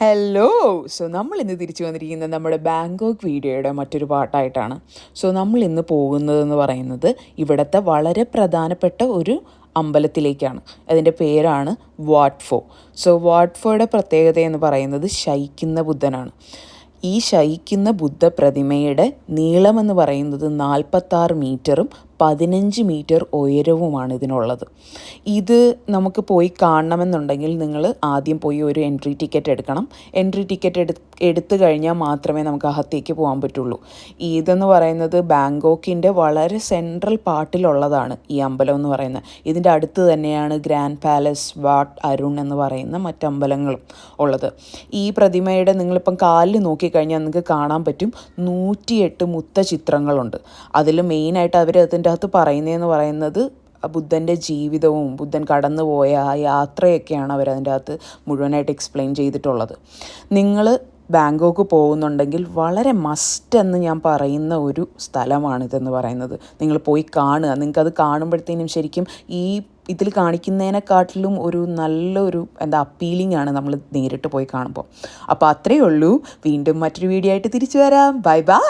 Hello. നമ്മൾ ഇന്ന് തിരിച്ചു വന്നിരിക്കുന്നത് നമ്മുടെ ബാങ്കോക്ക് വീഡിയോയുടെ മറ്റൊരു പാട്ടായിട്ടാണ്. നമ്മൾ ഇന്ന് പോകുന്നതെന്ന് പറയുന്നത് ഇവിടുത്തെ വളരെ പ്രധാനപ്പെട്ട ഒരു അമ്പലത്തിലേക്കാണ്. അതിൻ്റെ പേരാണ് വാട്ട് ഫോ. വാട്ട് ഫോയുടെ പ്രത്യേകത എന്ന് പറയുന്നത് ശയിക്കുന്ന ബുദ്ധനാണ്. ഈ ശയിക്കുന്ന ബുദ്ധ പ്രതിമയുടെ നീളമെന്ന് പറയുന്നത് 46 മീറ്ററും 15 മീറ്റർ ഉയരവുമാണ് ഇതിനുള്ളത്. ഇത് നമുക്ക് പോയി കാണണമെന്നുണ്ടെങ്കിൽ നിങ്ങൾ ആദ്യം പോയി ഒരു എൻട്രി ടിക്കറ്റ് എടുക്കണം. എൻട്രി ടിക്കറ്റ് എടുത്തു കഴിഞ്ഞാൽ മാത്രമേ നമുക്ക് അകത്തേക്ക് പോകാൻ പറ്റുള്ളൂ. ഇതെന്ന് പറയുന്നത് ബാങ്കോക്കിൻ്റെ വളരെ സെൻട്രൽ പാർട്ടിലുള്ളതാണ് ഈ അമ്പലം എന്ന് പറയുന്നത്. ഇതിൻ്റെ അടുത്ത് തന്നെയാണ് ഗ്രാൻഡ് പാലസ്, വാട്ട് അരുൺ എന്ന് പറയുന്ന മറ്റമ്പലങ്ങളും ഉള്ളത്. ഈ പ്രതിമയുടെ നിങ്ങളിപ്പം കാലിൽ നോക്കിക്കഴിഞ്ഞാൽ നിങ്ങൾക്ക് കാണാൻ പറ്റും 108 മുത്ത ചിത്രങ്ങളുണ്ട്. അതിൽ മെയിനായിട്ട് അവർ അതിൻ്റെ അകത്ത് പറയുന്നതെന്ന് പറയുന്നത് ബുദ്ധൻ്റെ ജീവിതവും ബുദ്ധൻ കടന്നുപോയ ആ യാത്രയൊക്കെയാണ് അവരതിൻ്റെ അകത്ത് മുഴുവനായിട്ട് എക്സ്പ്ലെയിൻ ചെയ്തിട്ടുള്ളത്. നിങ്ങൾ ബാങ്കോക്ക് പോകുന്നുണ്ടെങ്കിൽ വളരെ മസ്റ്റ് എന്ന് ഞാൻ പറയുന്ന ഒരു സ്ഥലമാണിതെന്ന് പറയുന്നത്. നിങ്ങൾ പോയി കാണുക. നിങ്ങൾക്കത് കാണുമ്പോഴത്തേനും ശരിക്കും ഈ ഇതിൽ കാണിക്കുന്നതിനെക്കാട്ടിലും ഒരു നല്ലൊരു അപ്പീലിംഗ് ആണ് നമ്മൾ നേരിട്ട് പോയി കാണുമ്പോൾ. അപ്പോൾ അത്രയേ ഉള്ളൂ. വീണ്ടും മറ്റൊരു വീഡിയോ ആയിട്ട് തിരിച്ചു വരാം. Bye bye.